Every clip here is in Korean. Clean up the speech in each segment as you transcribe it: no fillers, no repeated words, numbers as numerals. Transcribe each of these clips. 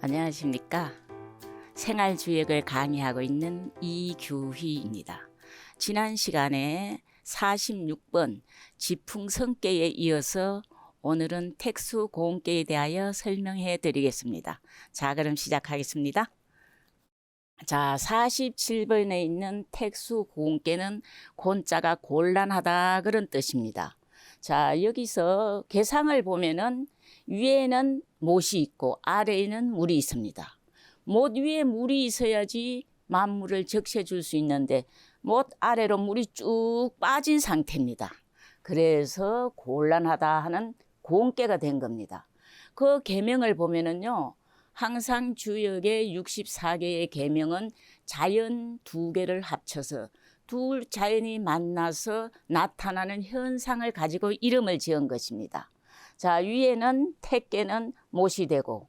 안녕하십니까. 생활주역을 강의하고 있는 이규희입니다. 지난 시간에 46번 지풍성계에 이어서 오늘은 택수고운계에 대하여 설명해 드리겠습니다. 자, 그럼 시작하겠습니다. 자, 47번에 있는 택수고운계는 곤자가 곤란하다 그런 뜻입니다. 자, 여기서 개상을 보면은 위에는 못이 있고 아래에는 물이 있습니다. 못 위에 물이 있어야지 만물을 적셔줄 수 있는데 못 아래로 물이 쭉 빠진 상태입니다. 그래서 곤란하다 하는 고운계가 된 겁니다. 그 계명을 보면은요, 항상 주역의 64개의 계명은 자연 두 개를 합쳐서 둘 자연이 만나서 나타나는 현상을 가지고 이름을 지은 것입니다. 자, 위에는 택계는 못이 되고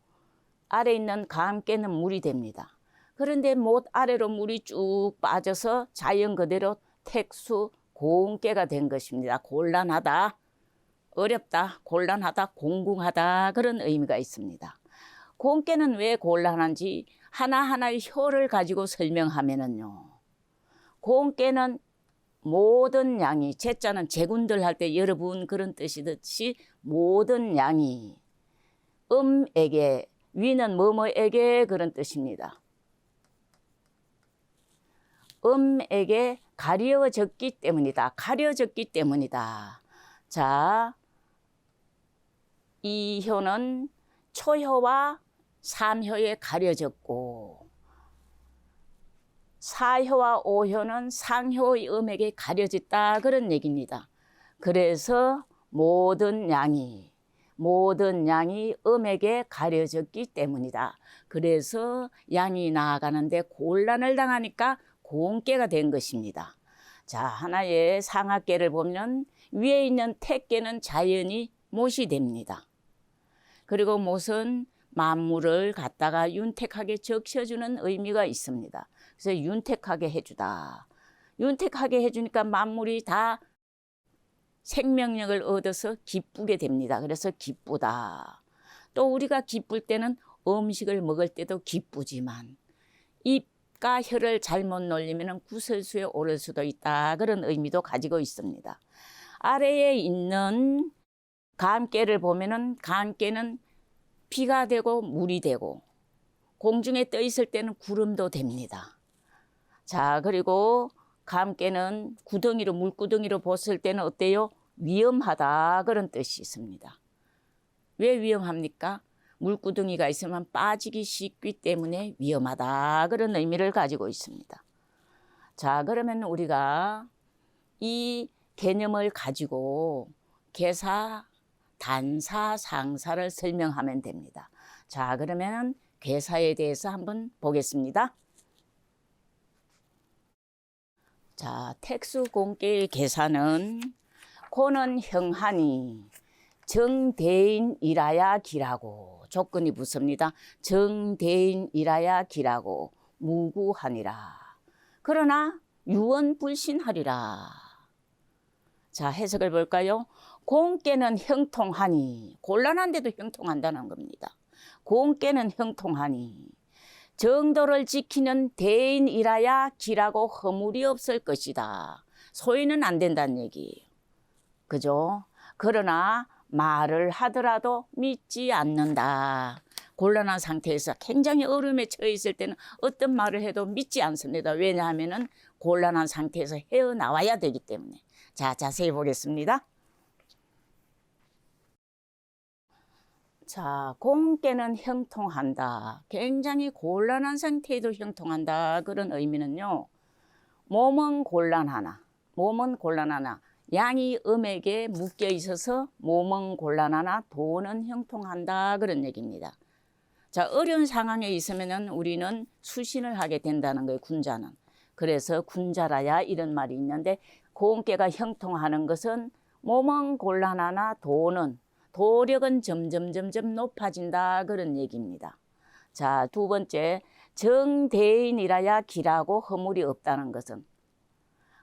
아래 있는 가암계는 물이 됩니다. 그런데 못 아래로 물이 쭉 빠져서 자연 그대로 택수 고운계가 된 것입니다. 곤란하다, 어렵다, 곤란하다, 공궁하다 그런 의미가 있습니다. 고운계는 왜 곤란한지 하나하나의 효를 가지고 설명하면은요, 고운계는 모든 양이, 제자는 제군들 할 때 여러분 그런 뜻이듯이 모든 양이 음에게, 위는 뭐뭐에게 그런 뜻입니다. 음에게 가려졌기 때문이다. 가려졌기 때문이다. 자, 이 효는 초효와 삼효에 가려졌고 사효와 오효는 상효의 음에게 가려졌다 그런 얘기입니다. 그래서 모든 양이 음에게 가려졌기 때문이다. 그래서 양이 나아가는데 곤란을 당하니까 고운계가 된 것입니다. 자, 하나의 상하계를 보면 위에 있는 택계는 자연히 못이 됩니다. 그리고 못은 만물을 갖다가 윤택하게 적셔주는 의미가 있습니다. 그래서 윤택하게 해주다. 윤택하게 해주니까 만물이 다 생명력을 얻어서 기쁘게 됩니다. 그래서 기쁘다. 또 우리가 기쁠 때는 음식을 먹을 때도 기쁘지만 입과 혀를 잘못 놀리면 구설수에 오를 수도 있다. 그런 의미도 가지고 있습니다. 아래에 있는 가암계를 보면은 가암계는 비가 되고 물이 되고 공중에 떠 있을 때는 구름도 됩니다. 자, 그리고 가암계는 구덩이로, 물구덩이로 봤을 때는 어때요? 위험하다 그런 뜻이 있습니다. 왜 위험합니까? 물구덩이가 있으면 빠지기 쉽기 때문에 위험하다 그런 의미를 가지고 있습니다. 자, 그러면 우리가 이 개념을 가지고 계사, 단사, 상사를 설명하면 됩니다. 자, 그러면 계사에 대해서 한번 보겠습니다. 자, 택수고운계의 계사는 고는 형하니 정대인이라야 기라고, 조건이 붙습니다. 정대인이라야 기라고 무구하니라. 그러나 유언불신하리라. 자, 해석을 볼까요? 고운계는 형통하니, 곤란한데도 형통한다는 겁니다. 고운계는 형통하니 정도를 지키는 대인이라야 기라고 허물이 없을 것이다. 소외는 안 된다는 얘기예요. 그죠? 그러나 말을 하더라도 믿지 않는다. 곤란한 상태에서 굉장히 어려움에 처해 있을 때는 어떤 말을 해도 믿지 않습니다. 왜냐하면 곤란한 상태에서 헤어나와야 되기 때문에. 자, 자세히 보겠습니다. 자, 고운계는 형통한다. 굉장히 곤란한 상태에도 형통한다. 그런 의미는요, 몸은 곤란하나 양이 음에게 묶여 있어서 몸은 곤란하나 도는 형통한다 그런 얘기입니다. 자, 어려운 상황에 있으면 우리는 수신을 하게 된다는 거예요, 군자는. 그래서 군자라야 이런 말이 있는데, 고운계가 형통하는 것은 몸은 곤란하나 도력은 점점 높아진다 그런 얘기입니다. 자, 두 번째, 정대인이라야 기라고 허물이 없다는 것은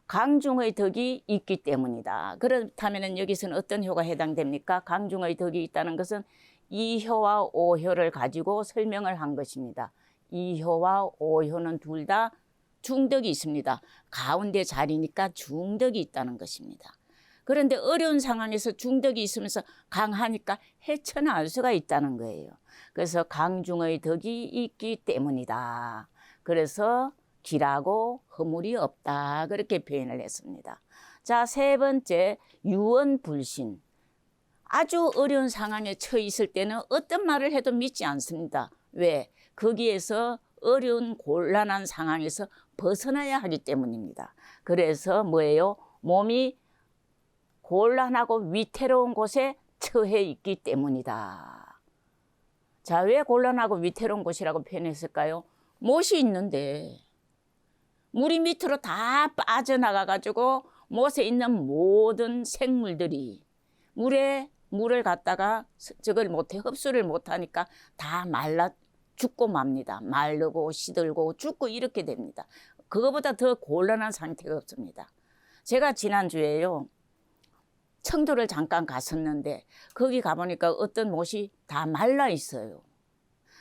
강중의 덕이 있기 때문이다. 그렇다면 여기서는 어떤 효가 해당됩니까? 강중의 덕이 있다는 것은 이효와 오효를 가지고 설명을 한 것입니다. 이효와 오효는 둘 다 중덕이 있습니다. 가운데 자리니까 중덕이 있다는 것입니다. 그런데 어려운 상황에서 중덕이 있으면서 강하니까 헤쳐나올 수가 있다는 거예요. 그래서 강중의 덕이 있기 때문이다. 그래서 길하고 허물이 없다. 그렇게 표현을 했습니다. 자, 세 번째, 유언불신. 아주 어려운 상황에 처해 있을 때는 어떤 말을 해도 믿지 않습니다. 왜? 거기에서 어려운 곤란한 상황에서 벗어나야 하기 때문입니다. 그래서 뭐예요? 몸이 곤란하고 위태로운 곳에 처해 있기 때문이다. 자, 왜 곤란하고 위태로운 곳이라고 표현했을까요? 못이 있는데 물이 밑으로 다 빠져나가가지고 못에 있는 모든 생물들이 물을 갖다가 저걸 못해 흡수를 못하니까 다 말라 죽고 맙니다. 마르고 시들고 죽고 이렇게 됩니다. 그거보다 더 곤란한 상태가 없습니다. 제가 지난주에요, 청도를 잠깐 갔었는데 거기 가보니까 어떤 못이 다 말라 있어요.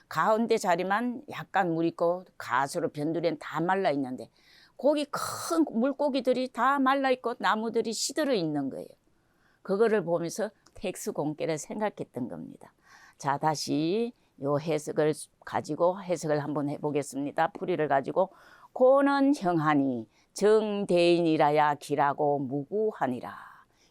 가운데 자리만 약간 물 있고 가수로 변두리는 다 말라 있는데 거기 큰 물고기들이 다 말라 있고 나무들이 시들어 있는 거예요. 그거를 보면서 택수공개를 생각했던 겁니다. 자, 다시 요 해석을 가지고 해석을 한번 해보겠습니다. 풀이를 가지고 고는 형하니 정대인이라야 길하고 무구하니라.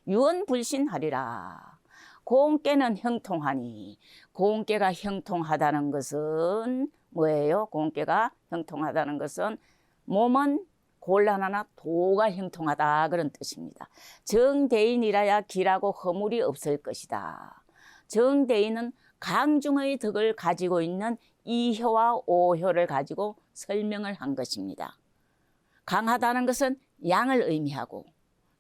유언불신하리라. 공께는 형통하니. 공께가 형통하다는 것은 뭐예요? 공께가 형통하다는 것은 몸은 곤란하나 도가 형통하다 그런 뜻입니다. 정대인이라야 길하고 허물이 없을 것이다. 정대인은 강중의 덕을 가지고 있는 이효와 오효를 가지고 설명을 한 것입니다. 강하다는 것은 양을 의미하고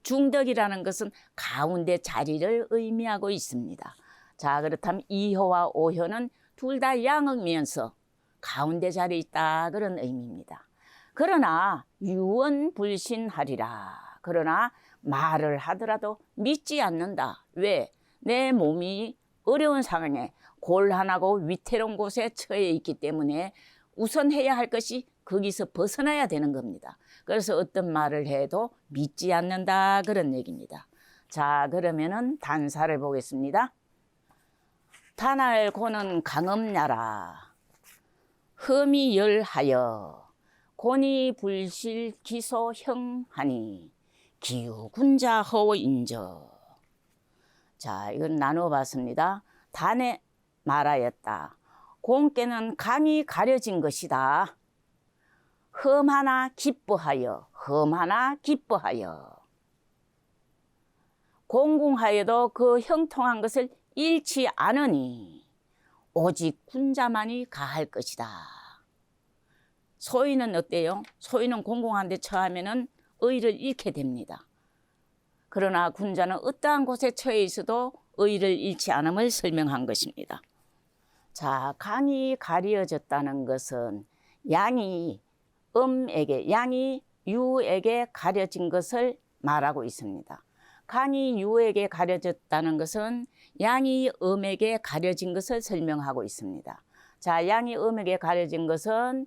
중덕이라는 것은 가운데 자리를 의미하고 있습니다. 자, 그렇다면 이효와 오효는 둘 다 양이면서 가운데 자리에 있다 그런 의미입니다. 그러나 유언불신하리라. 그러나 말을 하더라도 믿지 않는다. 왜? 내 몸이 어려운 상황에 곤란하고 위태로운 곳에 처해 있기 때문에 우선 해야 할 것이 거기서 벗어나야 되는 겁니다. 그래서 어떤 말을 해도 믿지 않는다 그런 얘기입니다. 자, 그러면은 단사를 보겠습니다. 단알고는 강음야라. 흠이 열하여 고니불실 기소형하니 기우군자 허인저. 자, 이건 나눠봤습니다. 단에 말하였다. 공께는 강이 가려진 것이다. 흠하나 기뻐하여, 흠하나 기뻐하여. 공공하여도 그 형통한 것을 잃지 않으니 오직 군자만이 가할 것이다. 소인은 어때요? 소인은 공공한 데 처하면은 의를 잃게 됩니다. 그러나 군자는 어떠한 곳에 처해 있어도 의를 잃지 않음을 설명한 것입니다. 자, 강이 가려졌다는 것은 양이 양이 유에게 가려진 것을 말하고 있습니다. 강이 유에게 가려졌다는 것은 양이 음에게 가려진 것을 설명하고 있습니다. 자, 양이 음에게 가려진 것은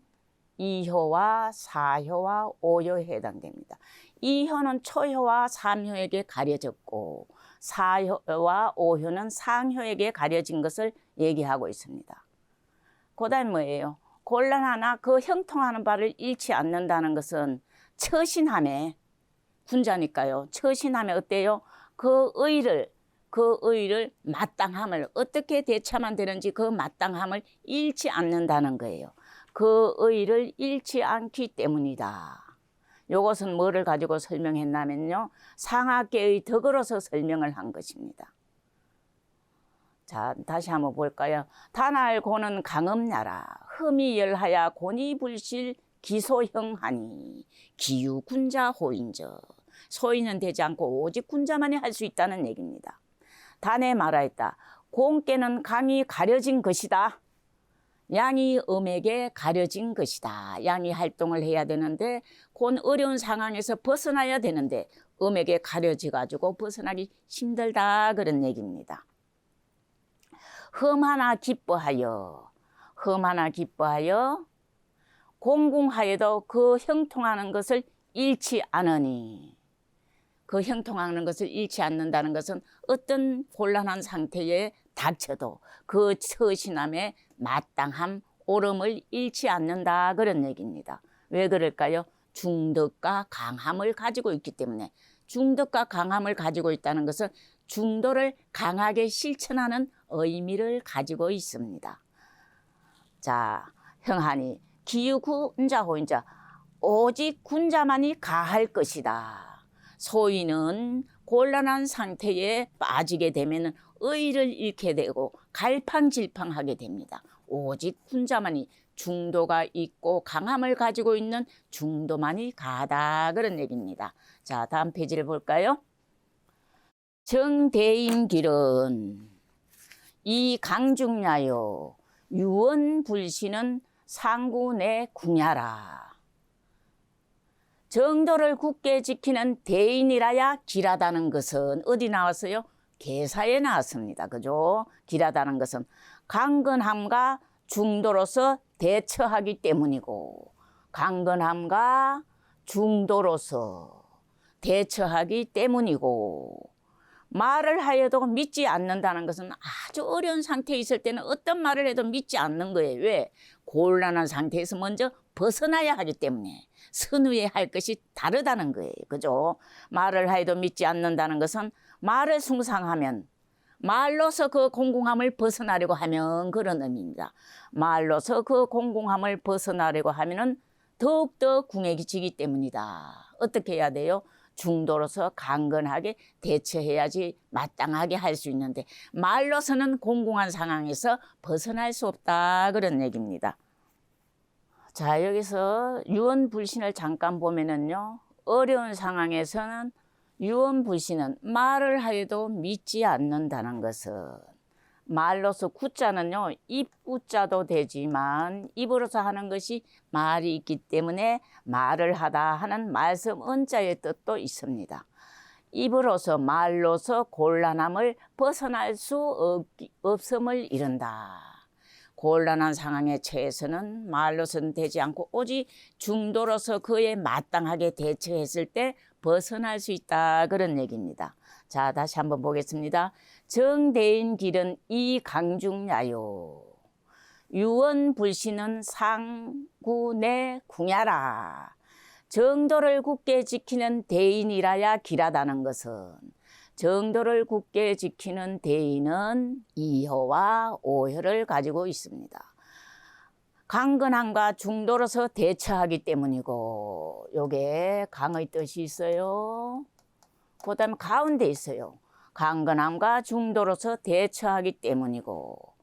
이효와 사효와 오효에 해당됩니다. 이효는 초효와 삼효에게 가려졌고 사효와 오효는 상효에게 가려진 것을 얘기하고 있습니다. 그다음 뭐예요? 곤란하나 그 형통하는 바를 잃지 않는다는 것은 처신함에 군자니까요. 처신함에 어때요? 그 의를 마땅함을 어떻게 대처하면 되는지 그 마땅함을 잃지 않는다는 거예요. 그 의를 잃지 않기 때문이다. 이것은 뭐를 가지고 설명했냐면요. 상하계의 덕으로서 설명을 한 것입니다. 자, 다시 한번 볼까요? 단알고는 강음야라. 흠이 열하야 고니불실 기소형하니 기유군자 호인저. 소인은 되지 않고 오직 군자만이 할 수 있다는 얘기입니다. 단에 말하였다. 공께는 강이 가려진 것이다. 양이 음에게 가려진 것이다. 양이 활동을 해야 되는데 곤 어려운 상황에서 벗어나야 되는데 음에게 가려져 가지고 벗어나기 힘들다 그런 얘기입니다. 험하나 기뻐하여 공공하여도 그 형통하는 것을 잃지 않으니, 그 형통하는 것을 잃지 않는다는 것은 어떤 곤란한 상태에 닥쳐도 그 처신함에 마땅함, 옳음을 잃지 않는다, 그런 얘기입니다. 왜 그럴까요? 중덕과 강함을 가지고 있기 때문에. 중덕과 강함을 가지고 있다는 것은 중도를 강하게 실천하는 의미를 가지고 있습니다. 자, 형하니 기유군자 호인자 오직 군자만이 가할 것이다. 소인은 곤란한 상태에 빠지게 되면 의를 잃게 되고 갈팡질팡하게 됩니다. 오직 군자만이, 중도가 있고 강함을 가지고 있는 중도만이 가다, 그런 얘기입니다. 자, 다음 페이지를 볼까요? 정대인 길은 이 강중야요 유언불신은 상구내 궁야라. 정도를 굳게 지키는 대인이라야 길하다는 것은 어디 나왔어요? 계사에 나왔습니다. 그죠? 길하다는 것은 강건함과 중도로서 대처하기 때문이고, 강건함과 중도로서 대처하기 때문이고, 말을 하여도 믿지 않는다는 것은 아주 어려운 상태에 있을 때는 어떤 말을 해도 믿지 않는 거예요. 왜? 곤란한 상태에서 먼저 벗어나야 하기 때문에. 선후에 할 것이 다르다는 거예요. 그죠? 말을 하여도 믿지 않는다는 것은 말을 숭상하면, 말로서 그 공공함을 벗어나려고 하면, 그런 의미입니다. 말로서 그 공공함을 벗어나려고 하면은 더욱더 궁해지기 때문이다. 어떻게 해야 돼요? 중도로서 강건하게 대처해야지 마땅하게 할 수 있는데, 말로서는 공공한 상황에서 벗어날 수 없다, 그런 얘기입니다. 자, 여기서 유언불신을 잠깐 보면은요, 어려운 상황에서는 유언불신은 말을 하여도 믿지 않는다는 것은, 말로서 구자는요, 입구자도 되지만 입으로서 하는 것이 말이 있기 때문에 말을 하다 하는 말씀 은자의 뜻도 있습니다. 입으로서, 말로서 곤란함을 벗어날 수 없음을 이른다. 곤란한 상황에 처해서는 말로서는 되지 않고 오직 중도로서 그에 마땅하게 대처했을 때 벗어날 수 있다, 그런 얘기입니다. 자, 다시 한번 보겠습니다. 정대인 길은 이 강중야요 유언불신은 상구내 궁야라. 정도를 굳게 지키는 대인이라야 길하다는 것은, 정도를 굳게 지키는 대인은 이효와 오효를 가지고 있습니다. 강건함과 중도로서 대처하기 때문이고, 요게 강의 뜻이 있어요. 그 다음에 가운데 있어요. 강건함과 중도로서 대처하기 때문이고,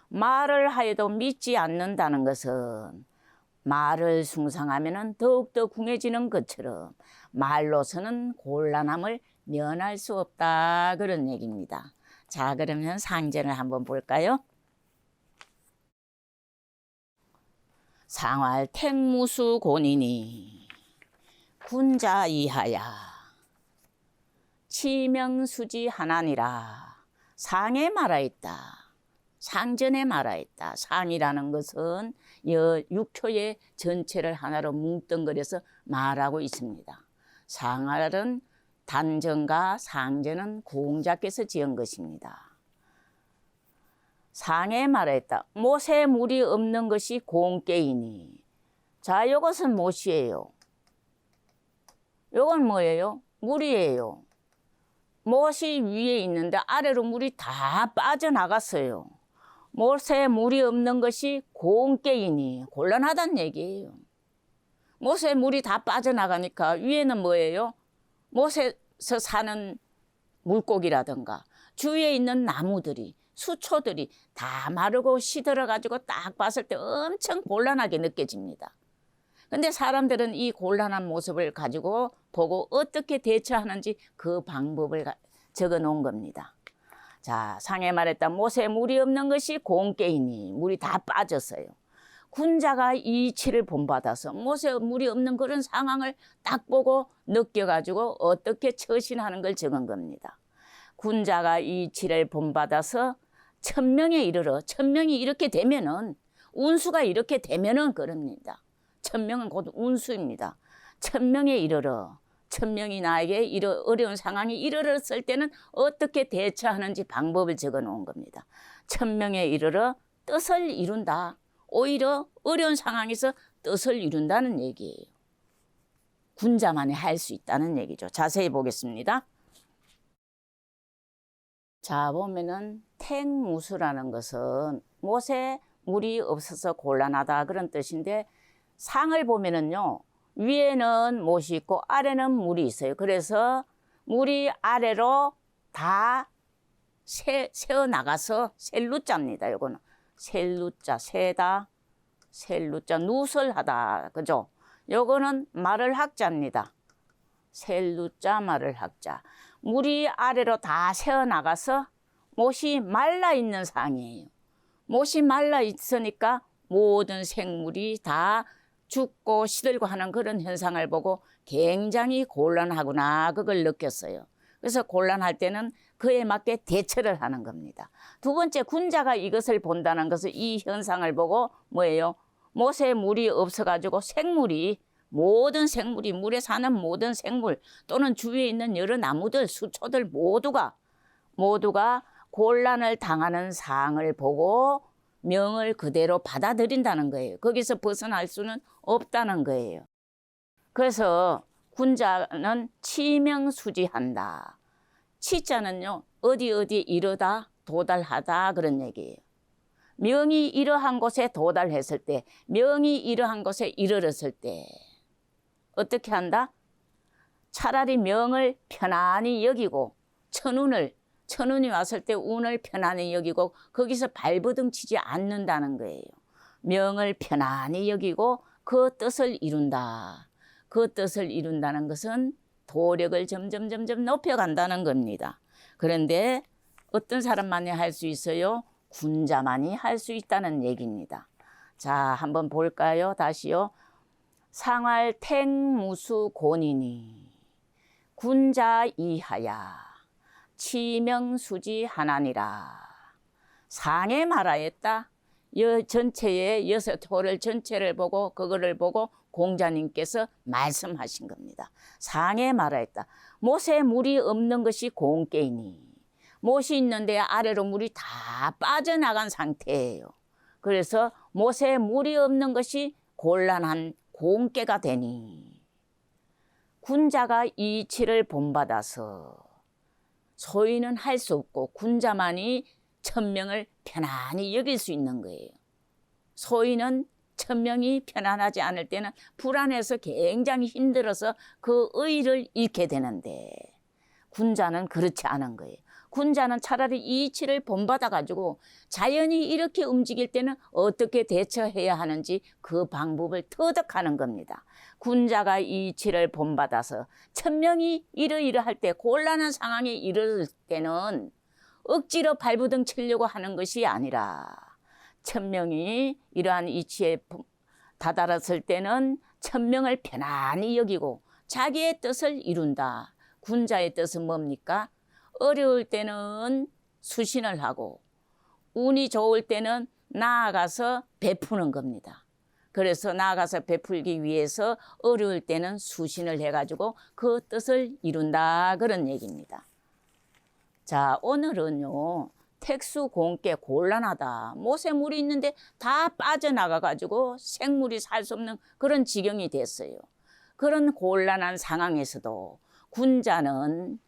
말을 하여도 믿지 않는다는 것은 말을 숭상하면 더욱더 궁해지는 것처럼 말로서는 곤란함을 면할 수 없다, 그런 얘기입니다. 자, 그러면 상전을 한번 볼까요? 상활 택무수 곤이니 군자 이하야 치명수지 하나니라. 상에 말하였다. 상전에 말하였다. 상이라는 것은 육초의 전체를 하나로 뭉뚱그려서 말하고 있습니다. 상활은 단전과 상전은 공자께서 지은 것입니다. 상에 말했다. 못에 물이 없는 것이 공깨이니. 자, 이것은 못이에요. 이건 뭐예요? 물이에요. 못이 위에 있는데 아래로 물이 다 빠져나갔어요. 못에 물이 없는 것이 공깨이니. 곤란하다는 얘기예요. 못에 물이 다 빠져나가니까 위에는 뭐예요? 못에서 사는 물고기라든가 주위에 있는 나무들이, 수초들이 다 마르고 시들어가지고 딱 봤을 때 엄청 곤란하게 느껴집니다. 근데 사람들은 이 곤란한 모습을 가지고 보고 어떻게 대처하는지 그 방법을 적어 놓은 겁니다. 자, 상에 말했다. 못에 물이 없는 것이 공깨이니. 물이 다 빠졌어요. 군자가 이치를 본받아서 못에 물이 없는 그런 상황을 딱 보고 느껴가지고 어떻게 처신하는 걸 적은 겁니다. 군자가 이치를 본받아서 천명에 이르러. 천명이 이렇게 되면은 운수가 이렇게 되면은 그럽니다. 천명은 곧 운수입니다. 천명에 이르러. 천명이 나에게 이런 어려운 상황이 이르렀을 때는 어떻게 대처하는지 방법을 적어 놓은 겁니다. 천명에 이르러 뜻을 이룬다. 오히려 어려운 상황에서 뜻을 이룬다는 얘기예요. 군자만이 할 수 있다는 얘기죠. 자세히 보겠습니다. 자, 보면은 택무수라는 것은 못에 물이 없어서 곤란하다 그런 뜻인데, 상을 보면은요, 위에는 못이 있고 아래는 물이 있어요. 그래서 물이 아래로 다 새어 나가서 셀루자입니다. 요거는 셀루자, 세다, 셀루자, 누설하다, 그죠? 요거는 말을 학자입니다. 셀루자, 말을 학자. 물이 아래로 다 새어 나가서 못이 말라 있는 상이에요. 못이 말라 있으니까 모든 생물이 다 죽고 시들고 하는 그런 현상을 보고 굉장히 곤란하구나, 그걸 느꼈어요. 그래서 곤란할 때는 그에 맞게 대처를 하는 겁니다. 두 번째, 군자가 이것을 본다는 것은 이 현상을 보고 뭐예요? 못에 물이 없어가지고 생물이, 모든 생물이, 물에 사는 모든 생물 또는 주위에 있는 여러 나무들, 수초들 모두가 곤란을 당하는 상을 보고 명을 그대로 받아들인다는 거예요. 거기서 벗어날 수는 없다는 거예요. 그래서 군자는 치명수지한다. 치자는요, 어디 이르다, 도달하다 그런 얘기예요. 명이 이러한 곳에 도달했을 때, 명이 이러한 곳에 이르렀을 때 어떻게 한다? 차라리 명을 편안히 여기고 천운이 왔을 때 운을 편안히 여기고 거기서 발버둥 치지 않는다는 거예요. 명을 편안히 여기고 그 뜻을 이룬다. 그 뜻을 이룬다는 것은 도력을 점점 높여간다는 겁니다. 그런데 어떤 사람만이 할 수 있어요? 군자만이 할 수 있다는 얘기입니다. 자, 한번 볼까요? 다시요. 상활 택무수 곤이니 군자 이하야 치명수지 하나니라. 상에 말하였다. 전체의 여섯 호를 전체를 보고 그거를 보고 공자님께서 말씀하신 겁니다. 상에 말하였다. 못에 물이 없는 것이 공깨이니, 못이 있는데 아래로 물이 다 빠져나간 상태예요. 그래서 못에 물이 없는 것이 곤란한 공깨가 되니 군자가 이치를 본받아서, 소인은 할 수 없고 군자만이 천명을 편안히 여길 수 있는 거예요. 소인은 천명이 편안하지 않을 때는 불안해서 굉장히 힘들어서 그 의를 잃게 되는데, 군자는 그렇지 않은 거예요. 군자는 차라리 이치를 본받아 가지고 자연이 이렇게 움직일 때는 어떻게 대처해야 하는지 그 방법을 터득하는 겁니다. 군자가 이치를 본받아서 천명이 이러이러할 때, 곤란한 상황에 이를 때는 억지로 발부둥 치려고 하는 것이 아니라, 천명이 이러한 이치에 다다랐을 때는 천명을 편안히 여기고 자기의 뜻을 이룬다. 군자의 뜻은 뭡니까? 어려울 때는 수신을 하고 운이 좋을 때는 나아가서 베푸는 겁니다. 그래서 나아가서 베풀기 위해서 어려울 때는 수신을 해가지고 그 뜻을 이룬다, 그런 얘기입니다. 자, 오늘은요, 택수공깨 곤란하다. 못에 물이 있는데 다 빠져나가가지고 생물이 살 수 없는 그런 지경이 됐어요. 그런 곤란한 상황에서도 군자는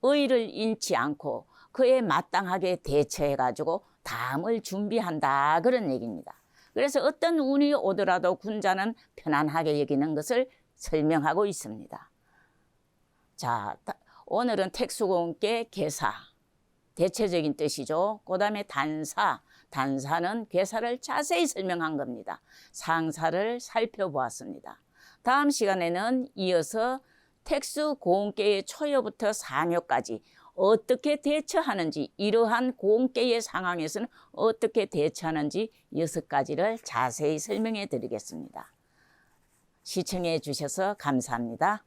의를 잃지 않고 그에 마땅하게 대처해가지고 다음을 준비한다, 그런 얘기입니다. 그래서 어떤 운이 오더라도 군자는 편안하게 여기는 것을 설명하고 있습니다. 자, 오늘은 택수공깨 계사, 대체적인 뜻이죠. 그 다음에 단사는 계사를 자세히 설명한 겁니다. 상사를 살펴보았습니다. 다음 시간에는 이어서 택수공깨의 초여부터 상여까지 어떻게 대처하는지, 이러한 공깨의 상황에서는 어떻게 대처하는지 6가지를 자세히 설명해 드리겠습니다. 시청해 주셔서 감사합니다.